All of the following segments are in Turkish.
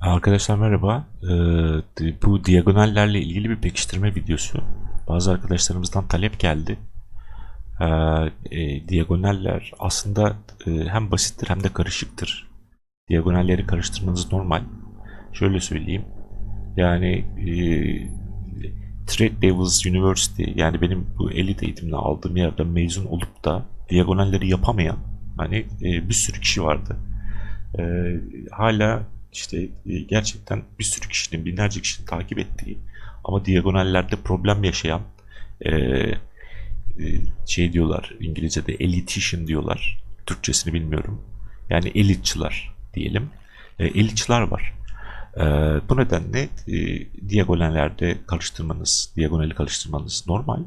Arkadaşlar merhaba. Bu diagonallerle ilgili bir pekiştirme videosu. Bazı arkadaşlarımızdan talep geldi. Diagonaller aslında hem basittir hem de karışıktır. Diagonalleri karıştırmanız normal. Şöyle söyleyeyim. Yani Trade Devils University, yani benim bu elit eğitimini aldığım yerde mezun olup da diagonalleri yapamayan bir sürü kişi vardı. E, Hala işte gerçekten bir sürü kişinin, binlerce kişinin takip ettiği ama diagonallerde problem yaşayan, e, şey diyorlar İngilizce'de, elitician diyorlar. Türkçesini bilmiyorum. Yani elitçiler diyelim. Elitçiler var. Bu nedenle diagonallerde diagonali karıştırmanız normal.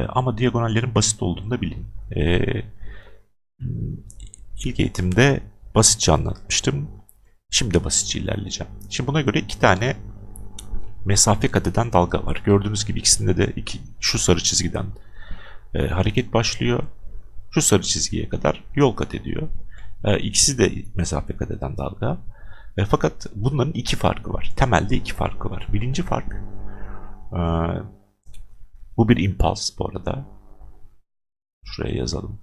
Ama diagonallerin basit olduğunu da bilin. İlk eğitimde basitçe anlatmıştım. Şimdi de basitçe ilerleyeceğim. Şimdi buna göre iki tane mesafe kat eden dalga var. Gördüğünüz gibi ikisinde de şu sarı çizgiden hareket başlıyor. Şu sarı çizgiye kadar yol kat ediyor. İkisi de mesafe kat eden dalga. Fakat bunların iki farkı var. Temelde iki farkı var. Birinci fark, e, bu bir impuls bu arada. Şuraya yazalım.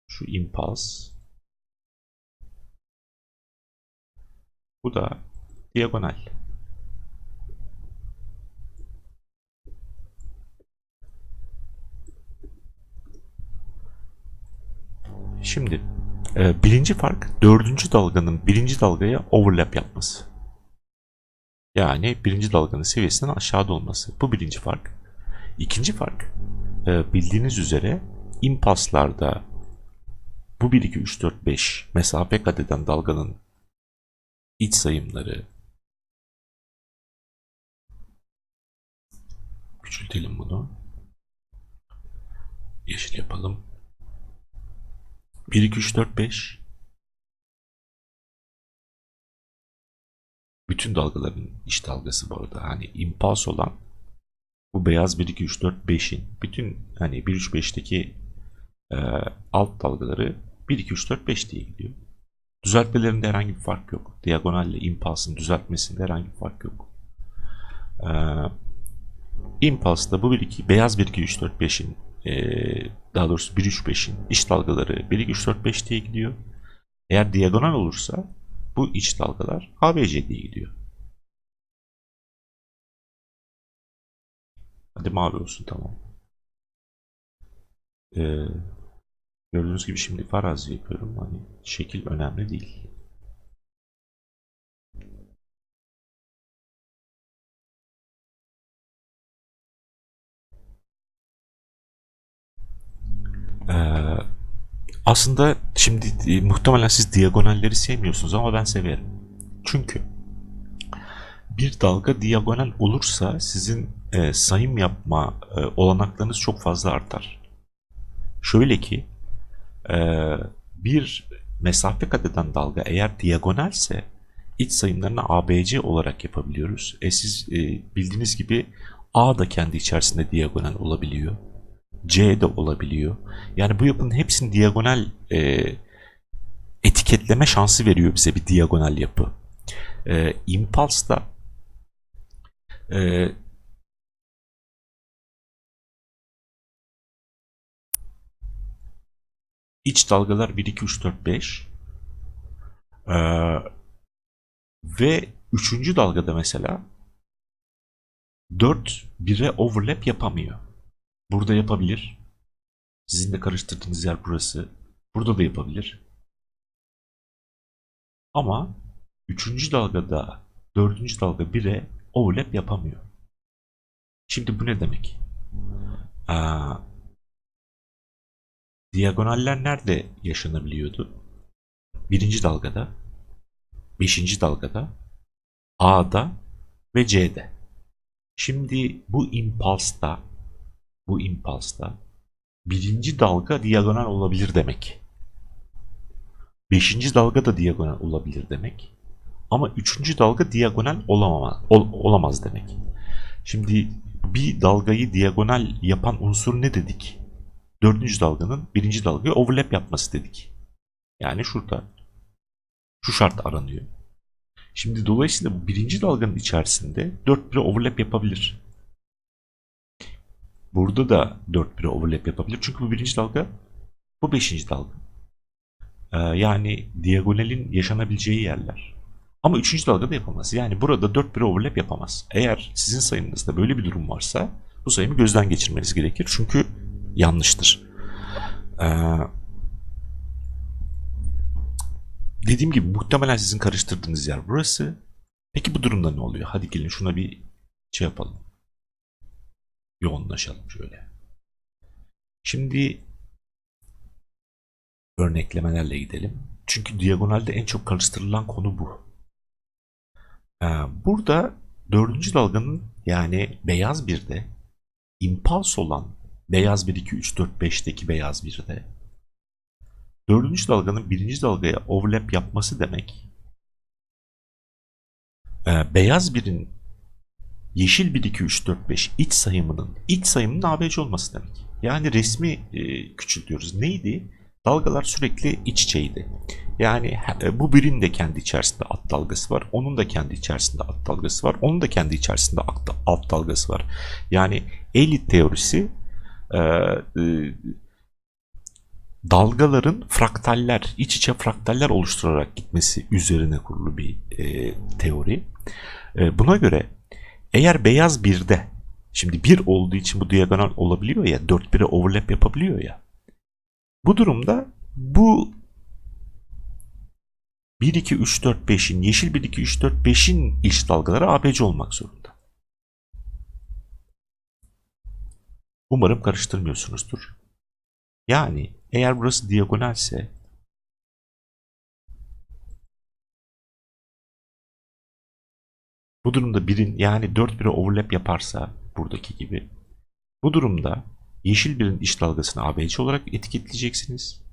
Şu impuls. Bu da diagonal. Şimdi birinci fark, dördüncü dalganın birinci dalgaya overlap yapması. Yani birinci dalganın seviyesinden aşağıda olması. Bu birinci fark. İkinci fark, bildiğiniz üzere impulslarda bu 1, 2, 3, 4, 5 mesafe kat eden dalganın iç sayımları, küçültelim bunu, yeşil yapalım. 1, 2, 3, 4, 5 bütün dalgaların iç dalgası bu arada. Hani impuls olan bu beyaz 1, 2, 3, 4, 5'in bütün, hani 1, 3, 5'teki e, alt dalgaları 1, 2, 3, 4, 5 diye gidiyor. Düzeltmelerinde herhangi bir fark yok. Diagonalle impulsın düzeltmesinde herhangi bir fark yok. Impulse'da bu 1-2, beyaz 1, 2, 3, 4, 5'in, daha doğrusu 1, 3, 5'in iç dalgaları 1, 2, 3, 4, 5 diye gidiyor. Eğer diagonal olursa bu iç dalgalar ABC diye gidiyor. Hadi mavi olsun, tamam. Ee, Gördüğünüz gibi şimdi farazi yapıyorum. Hani şekil önemli değil. Ee, Aslında şimdi muhtemelen siz diagonalleri sevmiyorsunuz ama ben severim. Çünkü bir dalga diagonal olursa sizin sayım yapma olanaklarınız çok fazla artar. Şöyle ki, e, bir mesafe kat eden dalga eğer diagonalse iç sayımlarını ABC olarak yapabiliyoruz. Siz bildiğiniz gibi A da kendi içerisinde diagonal olabiliyor. C de olabiliyor. Yani bu yapının hepsini diagonal etiketleme şansı veriyor bize bir diagonal yapı. Impulse da e, iç dalgalar 1, 2, 3, 4, 5 ve üçüncü dalgada mesela 4 1'e overlap yapamıyor. Burada yapabilir. Sizin de karıştırdığınız yer burası. Burada da yapabilir. Ama üçüncü dalgada dördüncü dalga 1'e overlap yapamıyor. Şimdi bu ne demek? Aa, Diagonaller nerede yaşanabiliyordu? Birinci dalgada, beşinci dalgada, A'da ve C'de. Şimdi bu impulsta birinci dalga diagonal olabilir demek. Beşinci dalga da diagonal olabilir demek. Ama üçüncü dalga diagonal olamaz demek. Şimdi bir dalgayı diagonal yapan unsur ne dedik? dördüncü dalganın birinci dalgaya overlap yapması dedik. Yani şurada şu şart aranıyor. Şimdi dolayısıyla bu birinci dalganın içerisinde 4 bire overlap yapabilir. Burada da 4 bire overlap yapabilir. Çünkü bu birinci dalga, bu beşinci dalga. Yani diagonalin yaşanabileceği yerler. Ama üçüncü dalgada yapamaz. Yani burada 4 bire overlap yapamaz. Eğer sizin sayınızda böyle bir durum varsa bu sayımı gözden geçirmeniz gerekir. Çünkü yanlıştır. Dediğim gibi muhtemelen sizin karıştırdığınız yer burası. Peki bu durumda ne oluyor? Hadi gelin şuna bir şey yapalım. Yoğunlaşalım şöyle. Şimdi örneklemelerle gidelim. Çünkü diagonalde en çok karıştırılan konu bu. Burada dördüncü dalganın yani beyaz birde impuls olan beyaz 1, 2, 3, 4, 5'teki beyaz birde dördüncü dalganın birinci dalgaya overlap yapması demek beyaz birin yeşil 1, 2, 3, 4, 5 iç sayımının ABC olması demek. Yani resmi küçültüyoruz. Neydi? Dalgalar sürekli iç içeydi. Yani bu birin de kendi içerisinde alt dalgası var. Onun da kendi içerisinde alt dalgası var. Onun da kendi içerisinde alt dalgası var. Yani Euclid teorisi dalgaların fraktaller, iç içe fraktaller oluşturarak gitmesi üzerine kurulu bir teori. Buna göre eğer beyaz birde, şimdi bir olduğu için bu diagonal olabiliyor ya, 4 bire overlap yapabiliyor ya. Bu durumda bu 1, 2, 3, 4, 5'in, yeşil 1, 2, 3, 4, 5'in iç dalgaları ABC olmak zorunda. Umarım karıştırmıyorsunuzdur. Yani eğer burası diagonalse bu durumda birin yani 4 bire overlap yaparsa buradaki gibi, bu durumda yeşil birin iç dalgasını ABC olarak etiketleyeceksiniz.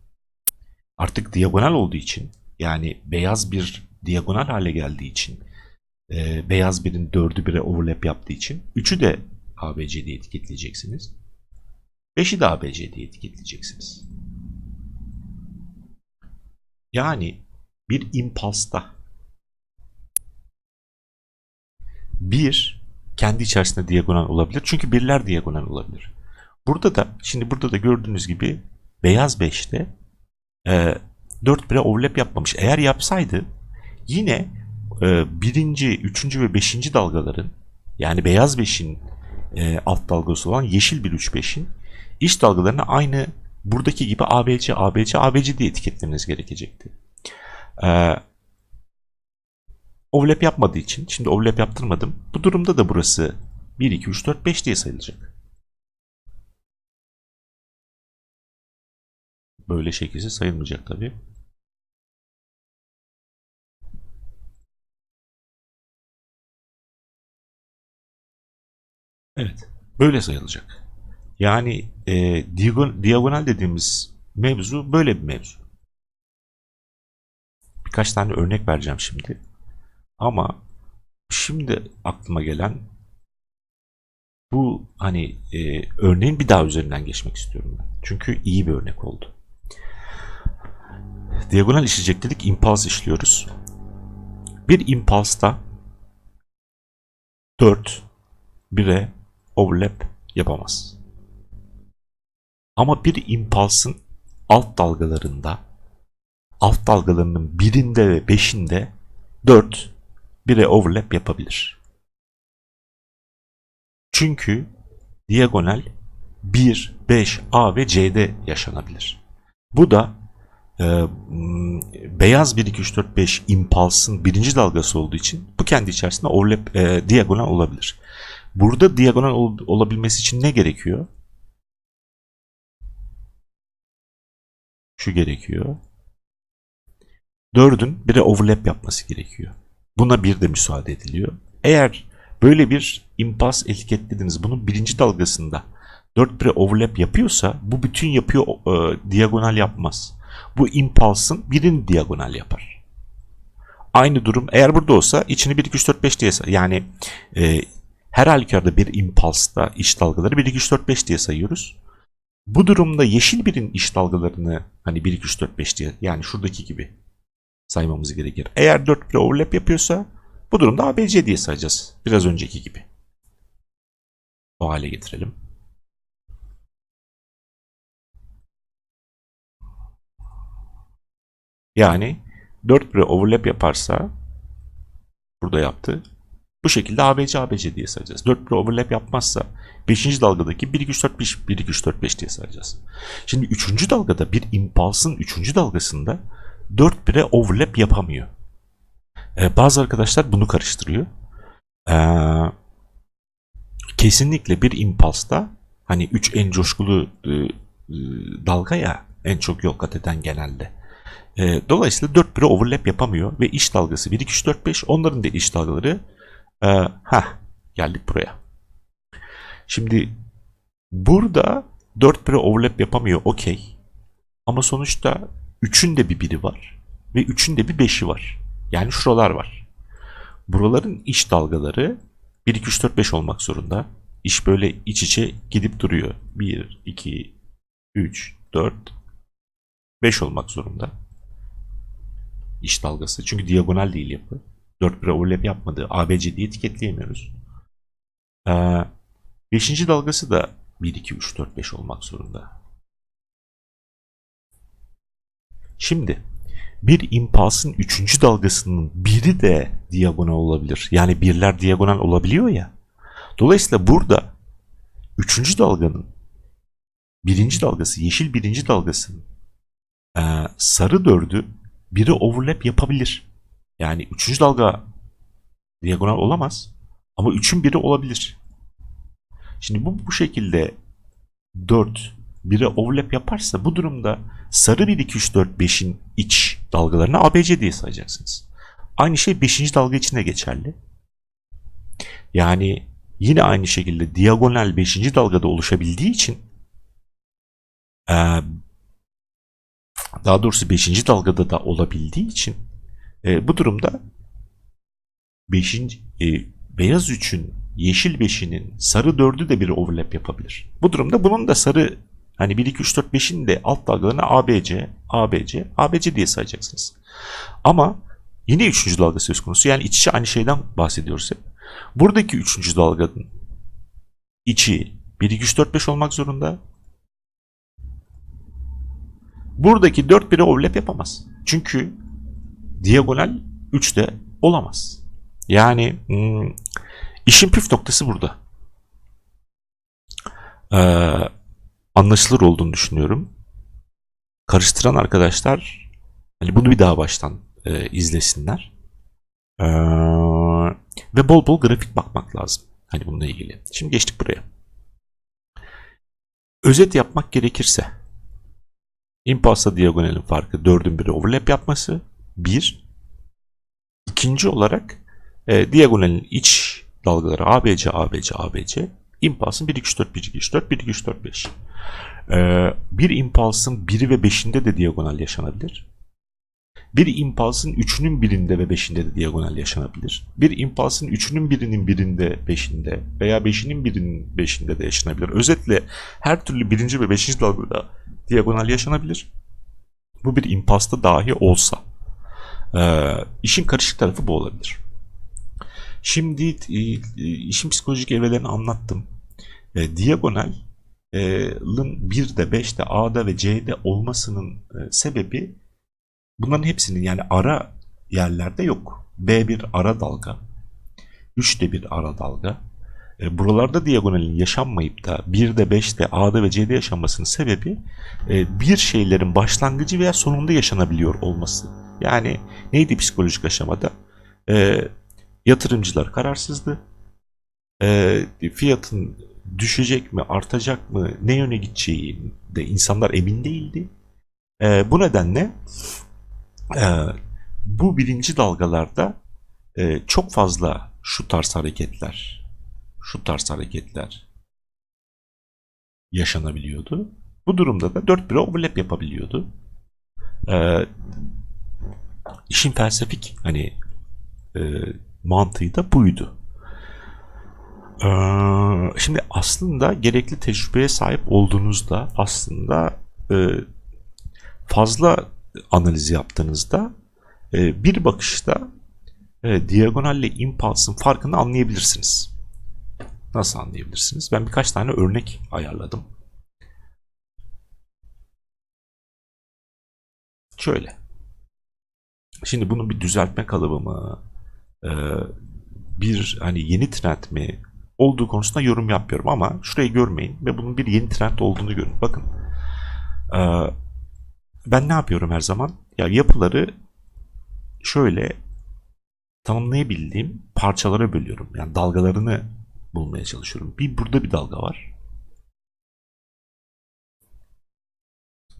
Artık diagonal olduğu için, yani beyaz bir diagonal hale geldiği için, beyaz birin 4'ü 1'e overlap yaptığı için 3'ü de ABC diye etiketleyeceksiniz. 5'i de ABC diye etiketleyeceksiniz. Yani bir impulsta bir kendi içerisinde diagonal olabilir. Çünkü birler diagonal olabilir. Burada da gördüğünüz gibi beyaz 5'te 4 bire overlap yapmamış. Eğer yapsaydı yine birinci, üçüncü ve beşinci dalgaların, yani beyaz 5'in alt dalgası olan yeşil 1, 3, 5'in iç dalgalarını aynı buradaki gibi ABC, ABC, ABC diye etiketlemeniz gerekecekti. Overlap yapmadığı için, şimdi overlap yaptırmadım. Bu durumda da burası 1, 2, 3, 4, 5 diye sayılacak. Böyle şekilde sayılmayacak tabii. Evet, böyle sayılacak. Yani diagonal dediğimiz mevzu böyle bir mevzu. Birkaç tane örnek vereceğim şimdi. Ama şimdi aklıma gelen bu, hani örneğin bir daha üzerinden geçmek istiyorum ben. Çünkü iyi bir örnek oldu. Diagonal işleyecek dedik, impuls işliyoruz. Bir impulsta 4 1'e overlap yapamaz. Ama bir impulsın alt dalgalarının birinde ve 5'inde 4 1'e overlap yapabilir. Çünkü diagonal 1, 5, A ve C'de yaşanabilir. Bu da beyaz 1, 2, 3, 4, 5 impulsın birinci dalgası olduğu için bu kendi içerisinde overlap, diagonal olabilir. Burada diagonal olabilmesi için ne gerekiyor? Şu gerekiyor. 4'ün 1'e overlap yapması gerekiyor. Buna bir de müsaade ediliyor. Eğer böyle bir impuls etiketlediniz, bunun birinci dalgasında 4 1'e overlap yapıyorsa bu bütün yapıyı diagonal yapmaz. Bu impulsın birini diagonal yapar. Aynı durum eğer burada olsa içini 1, 2, 3, 4, 5 diye yani her halükarda bir impulsta iç dalgaları 1, 2, 3, 4, 5 diye sayıyoruz. Bu durumda yeşil birin iç dalgalarını hani 1, 2, 3, 4, 5 diye, yani şuradaki gibi saymamız gerekir. Eğer 4 bire overlap yapıyorsa bu durumda ABC diye sayacağız. Biraz önceki gibi. O hale getirelim. Yani 4 bire overlap yaparsa burada yaptı. Bu şekilde ABC ABC diye sayacağız. 4 bire overlap yapmazsa 5. dalgadaki 1, 2, 3, 4, 5, 1, 2, 3, 4, 5 diye sayacağız. Şimdi 3. dalgada bir impulsın 3. dalgasında 4 bire overlap yapamıyor. Bazı arkadaşlar bunu karıştırıyor. Kesinlikle bir impulsta, hani 3 en coşkulu dalga ya, en çok yol kat eden genelde. Dolayısıyla 4 bire overlap yapamıyor ve iç dalgası 1, 2, 3, 4, 5, onların da iç dalgaları geldik buraya. Şimdi burada 4 bire overlap yapamıyor, okey. Ama sonuçta 3'ün de bir biri var ve 3'ün de bir 5'i var. Yani şuralar var. Buraların iç dalgaları 1, 2, 3, 4, 5 olmak zorunda. İş böyle iç içe gidip duruyor. 1, 2, 3, 4, 5 olmak zorunda. İç dalgası. Çünkü diagonal değil yapı. 4 bire overlap yapmadığı ABC diye etiketleyemiyoruz. 5. dalgası da 1, 2, 3, 4, 5 olmak zorunda. Şimdi bir impulsın 3. dalgasının biri de diagonal olabilir. Yani birler diagonal olabiliyor ya. Dolayısıyla burada 3. dalganın 1. dalgası, yeşil 1. dalgasının sarı 4'ü biri overlap yapabilir. Yani 3. dalga diagonal olamaz ama 3'ün biri olabilir. Şimdi bu şekilde 4 bire overlap yaparsa bu durumda sarı 1, 2, 3, 4, 5'in iç dalgalarını ABC diye sayacaksınız. Aynı şey 5. dalga için de geçerli. Yani yine aynı şekilde diagonal 5. dalgada oluşabildiği için, daha doğrusu 5. dalgada da olabildiği için bu durumda 5. Beyaz 3'ün yeşil 5'inin sarı 4'ü de bir overlap yapabilir. Bu durumda bunun da sarı, hani 1, 2, 3, 4, 5'in de alt dalgalarını ABC, ABC, ABC diye sayacaksınız. Ama yine 3. dalga söz konusu. Yani iç içe aynı şeyden bahsediyoruz hep. Buradaki 3. dalganın içi 1, 2, 3, 4, 5 olmak zorunda. Buradaki 4 bire overlap yapamaz. Çünkü diagonal 3'te olamaz. Yani işin püf noktası burada. Anlaşılır olduğunu düşünüyorum. Karıştıran arkadaşlar hani bunu bir daha baştan izlesinler. Ve bol bol grafik bakmak lazım. Hani bununla ilgili. Şimdi geçtik buraya. Özet yapmak gerekirse impulsla diagonalin farkı 4'ün biri overlap yapması. 1. İkinci olarak diagonalin iç dalgaları ABC, ABC, ABC. Impulsın 1, 2, 3, 4, 1, 2, 3, 4, 1, 2, 3, 4, 5. Bir impulsın 1'i ve 5'inde de diagonal yaşanabilir. Bir impulsın 3'ünün 1'inde ve 5'inde de diagonal yaşanabilir. Bir impulsın 3'ünün 1'inin 1'inde, 5'inde veya 5'inin 1'inin 5'inde de yaşanabilir. Özetle her türlü 1. ve 5. dalgada diagonal yaşanabilir. Bu bir impulsta dahi olsa. İşin karışık tarafı bu olabilir. Şimdi işin psikolojik evrelerini anlattım. Diagonal'ın 1'de, 5'te, A'da ve C'de olmasının sebebi bunların hepsinin, yani ara yerlerde yok. B bir ara dalga, 3 de bir ara dalga. Buralarda diagonalin yaşanmayıp da 1'de, 5'te, A'da ve C'de yaşanmasının sebebi bir şeylerin başlangıcı veya sonunda yaşanabiliyor olması. Yani neydi psikolojik aşamada? Yatırımcılar kararsızdı. Fiyatın düşecek mi, artacak mı, ne yöne gideceği de insanlar emin değildi. Bu nedenle bu 1. dalgalarda çok fazla şu tarz hareketler yaşanabiliyordu. Bu durumda da 4 bire overlap yapabiliyordu. İşin felsefik hani mantığı da buydu. Şimdi aslında gerekli tecrübeye sahip olduğunuzda aslında fazla analiz yaptığınızda bir bakışta diagonalle impuls'ın farkını anlayabilirsiniz. Nasıl anlayabilirsiniz? Ben birkaç tane örnek ayarladım. Şöyle. Şimdi bunun bir düzeltme kalıbı mı, e, bir hani yeni trend mi olduğu konusunda yorum yapıyorum ama şurayı görmeyin ve bunun bir yeni trend olduğunu görün. Bakın, e, ben ne yapıyorum her zaman? Ya yapıları şöyle tanımlayabildiğim parçalara bölüyorum. Yani dalgalarını bulmaya çalışıyorum. Bir burada bir dalga var.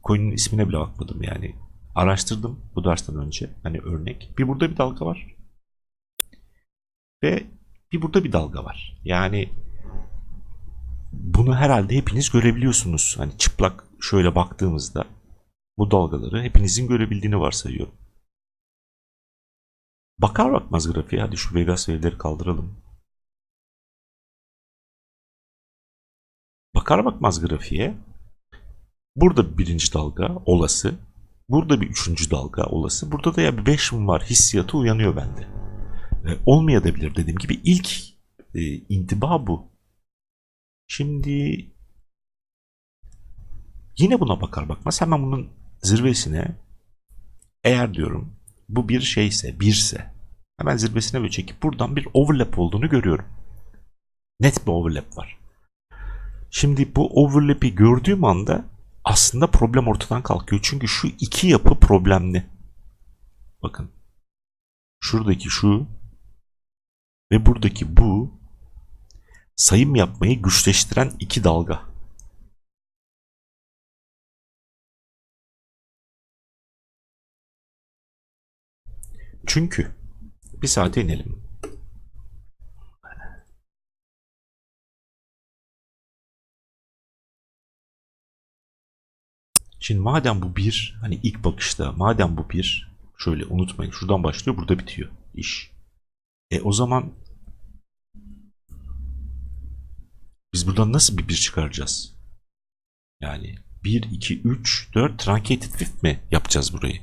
Coin'in ismine bile bakmadım yani. Araştırdım bu dersten önce. Hani örnek. Bir burada bir dalga var. Ve bir burada bir dalga var. Yani bunu herhalde hepiniz görebiliyorsunuz. Hani çıplak şöyle baktığımızda bu dalgaları hepinizin görebildiğini varsayıyorum. Bakar bakmaz grafiğe, hadi şu Vegas wave'leri kaldıralım. Bakar bakmaz grafiğe, burada birinci dalga olası, burada bir üçüncü dalga olası, burada da ya bir 5 mum var hissiyatı uyanıyor bende. Olmayabilir dediğim gibi ilk intiba bu. Şimdi yine buna bakar bakmaz hemen bunun zirvesine, eğer diyorum bu bir şeyse, birse, hemen zirvesine böyle çekip buradan bir overlap olduğunu görüyorum. Net bir overlap var. Şimdi bu overlap'i gördüğüm anda aslında problem ortadan kalkıyor. Çünkü şu iki yapı problemli. Bakın. Şuradaki şu ve buradaki bu sayım yapmayı güçleştiren iki dalga. Çünkü bir saate inelim. Şimdi madem bu bir, hani ilk bakışta madem bu bir, şöyle unutmayın şuradan başlıyor burada bitiyor iş. O zaman biz buradan nasıl bir çıkaracağız? Yani bir 2 3 4 truncated fifth mi yapacağız burayı?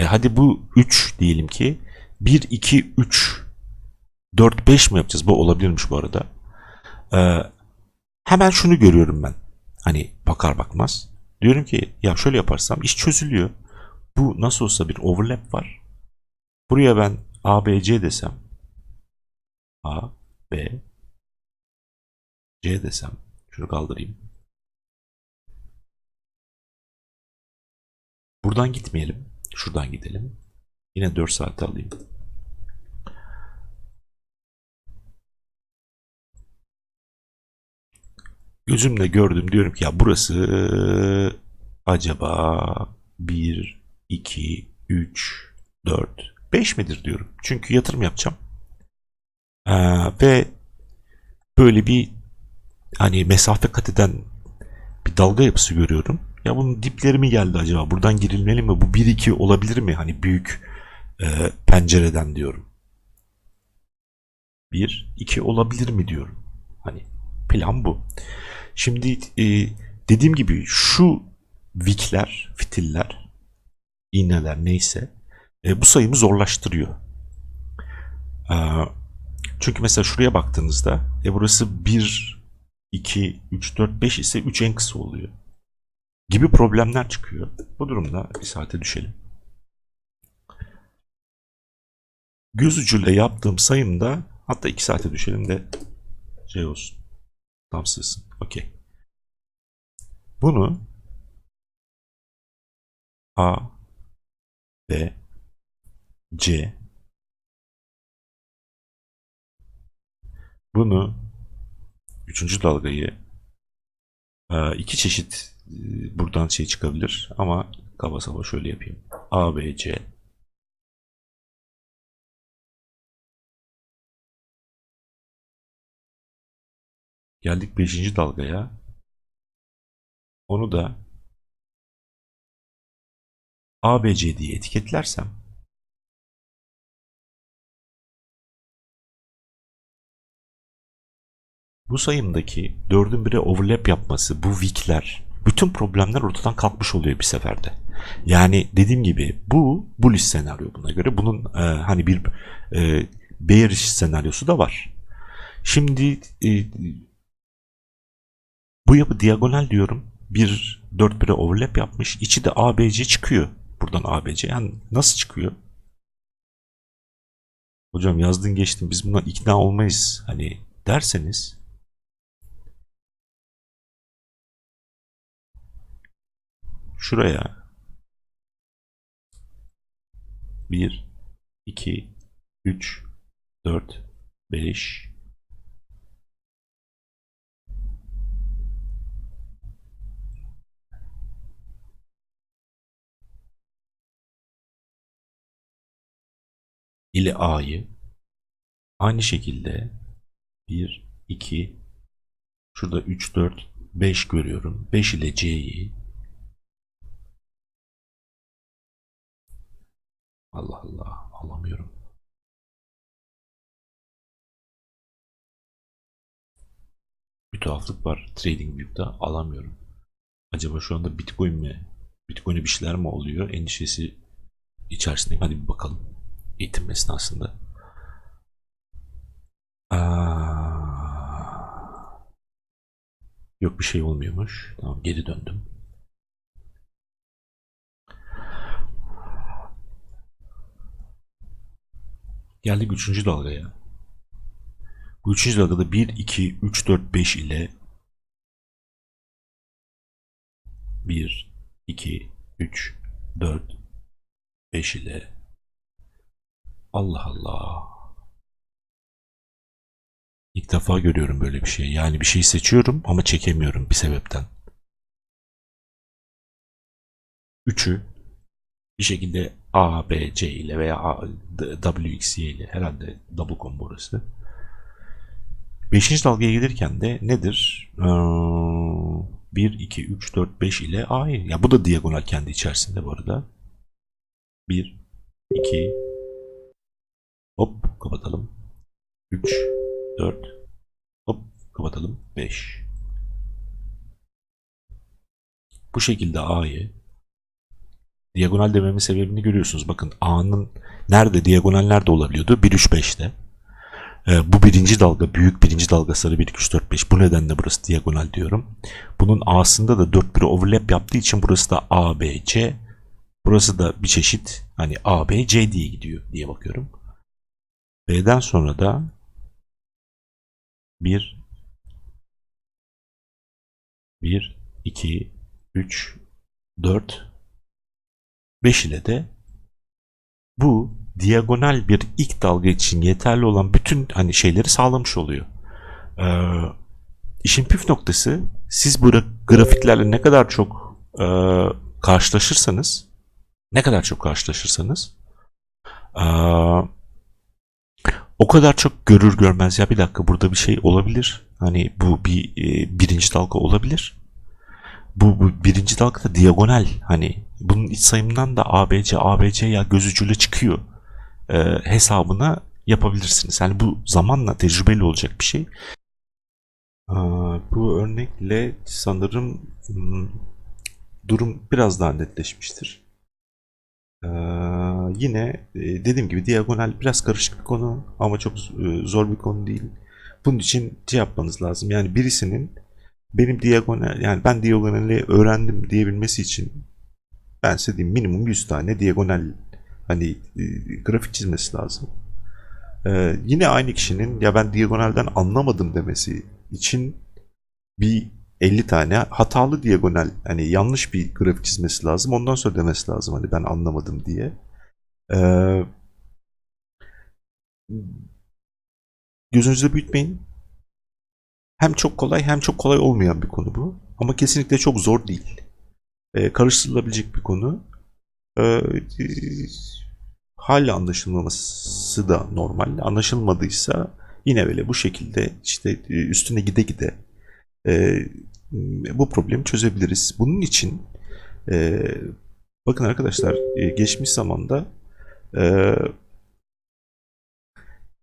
Hadi bu 3 diyelim ki, bir 2 3 4 5 mi yapacağız? Bu olabilirmiş bu arada. Ee, Hemen şunu görüyorum ben. Hani bakar bakmaz. Diyorum ki ya şöyle yaparsam iş çözülüyor. Bu nasıl olsa bir overlap var. Buraya ben A, B, C desem. A, B, C desem. Şunu kaldırayım. Buradan gitmeyelim. Şuradan gidelim. Yine 4 saat alayım. Gözümle gördüm, diyorum ki ya burası acaba bir 2 3 4 5 midir diyorum. Çünkü yatırım yapacağım. Ve böyle bir hani mesafe kat eden bir dalga yapısı görüyorum. Ya bunun dipleri mi geldi acaba? Buradan girilmeli mi? Bu bir iki olabilir mi? Hani büyük pencereden diyorum. Bir 2 olabilir mi diyorum. Hani plan bu. Şimdi dediğim gibi şu vikler, fitiller, iğneler neyse bu sayımı zorlaştırıyor. E, Çünkü mesela şuraya baktığınızda burası bir 2 3 4 5 ise 3 en kısa oluyor. Gibi problemler çıkıyor. Bu durumda bir saate düşelim. Göz ucuyla yaptığım sayımda, hatta 2 saate düşelim de şey olsun. Tam sığsın. Okey. Bunu A, B, C, bunu üçüncü dalgayı iki çeşit buradan şey çıkabilir ama kaba saba şöyle yapayım. A, B, C. Geldik beşinci dalgaya. Onu da A, B, C diye etiketlersem Bu sayımdaki 4'ün 1'e overlap yapması, bu weak'ler, bütün problemler ortadan kalkmış oluyor bir seferde. Yani dediğim gibi bu bullish senaryo buna göre. Bunun hani bir bearish senaryosu da var. Şimdi bu yapı diagonal diyorum. Bir 4-1'e overlap yapmış. İçi de ABC çıkıyor. Buradan ABC. Yani nasıl çıkıyor? Hocam yazdın geçtin, biz bundan ikna olmayız hani derseniz, şuraya 1, 2, 3, 4, 5 ile A'yı aynı şekilde 1, 2, şurada 3, 4, 5 görüyorum. 5 ile C'yi, Allah Allah, alamıyorum. Bir tuhaflık var. TradingView'da alamıyorum. Acaba şu anda Bitcoin mi? Bitcoin'e bir şeyler mi oluyor? Endişesi içerisindeyim. Hadi bir bakalım. Eğitim esnasında. Yok, bir şey olmuyormuş. Tamam, geri döndüm. Geldik 3. dalgaya. Bu 3. dalgada 1, 2, 3, 4, 5 ile 1, 2, 3, 4, 5 ile, Allah Allah. İlk defa görüyorum böyle bir şey. Yani bir şey seçiyorum ama çekemiyorum bir sebepten. 3'ü bir şekilde A, B, C ile veya W, X, Y ile, herhalde double combo burası. 5. dalgaya gelirken de nedir? 1, 2, 3, 4, 5 ile A'yı. Ya bu da diagonal kendi içerisinde bu arada. 1, 2, hop kapatalım. 3, 4, hop kapatalım. 5. Bu şekilde A'yı diagonal dememin sebebini görüyorsunuz. Bakın A'nın nerede, diagonal nerede olabiliyordu? 1, 3, 5'te. Bu birinci dalga, büyük birinci dalga, sarı 1, 2, 3, 4, 5. Bu nedenle burası diagonal diyorum. Bunun A'sında da 4 1'e overlap yaptığı için burası da A, B, C. Burası da bir çeşit hani A, B, C diye gidiyor diye bakıyorum. B'den sonra da 1, 1, 2, 3, 4, 5 ile de bu diagonal bir ilk dalga için yeterli olan bütün hani şeyleri sağlamış oluyor. Ee, işin püf noktası, siz bu grafiklerle ne kadar çok karşılaşırsanız, ne kadar çok karşılaşırsanız o kadar çok görür görmez, ya bir dakika burada bir şey olabilir. Hani bu bir birinci dalga olabilir. Bu birinci dalga da diagonal. Hani bunun iç sayımından da ABC, ABC ya göz ucuyla çıkıyor. Hesabına yapabilirsiniz. Yani bu zamanla tecrübeli olacak bir şey. Bu örnekle sanırım durum biraz daha netleşmiştir. Yine dediğim gibi diagonal biraz karışık bir konu ama çok zor bir konu değil. Bunun için şey yapmanız lazım. Yani birisinin benim diagonal, yani ben diagonali öğrendim diyebilmesi için ben size diyeyim minimum 100 tane diagonal hani grafik çizmesi lazım. Yine aynı kişinin ya ben diagonalden anlamadım demesi için bir 50 tane hatalı diagonal, hani yanlış bir grafik çizmesi lazım. Ondan sonra demesi lazım hani ben anlamadım diye. Ee, gözünüzde büyütmeyin. Hem çok kolay hem çok kolay olmayan bir konu bu. Ama kesinlikle çok zor değil. Karıştırılabilecek bir konu. Ee, hala anlaşılmaması da normal. Anlaşılmadıysa yine böyle bu şekilde işte üstüne gide gide e, bu problemi çözebiliriz. Bunun için bakın arkadaşlar, geçmiş zamanda e,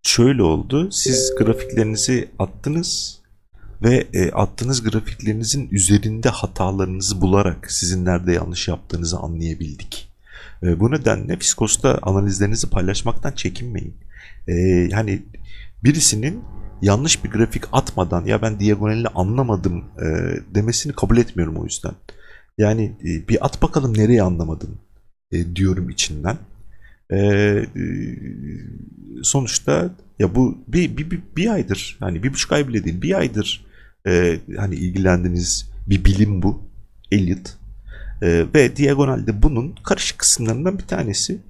şöyle oldu. Siz grafiklerinizi attınız. ve attığınız grafiklerinizin üzerinde hatalarınızı bularak sizin nerede yanlış yaptığınızı anlayabildik. Bu nedenle Fiskos'ta analizlerinizi paylaşmaktan çekinmeyin. Hani birisinin yanlış bir grafik atmadan ya ben diagonalini anlamadım demesini kabul etmiyorum o yüzden. Yani bir at bakalım nereye anlamadın diyorum içinden. Ee, Sonuçta ya bu bir aydır, hani 1,5 ay bile değil, bir aydır hani ilgilendiğiniz bir bilim bu. Elliot. Ve diagonalde bunun karışık kısımlarından bir tanesi.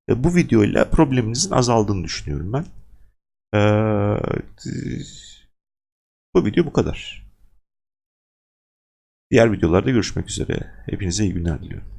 Bu videoyla probleminizin azaldığını düşünüyorum ben. Ee, Bu video bu kadar. Diğer videolarda görüşmek üzere. Hepinize iyi günler diliyorum.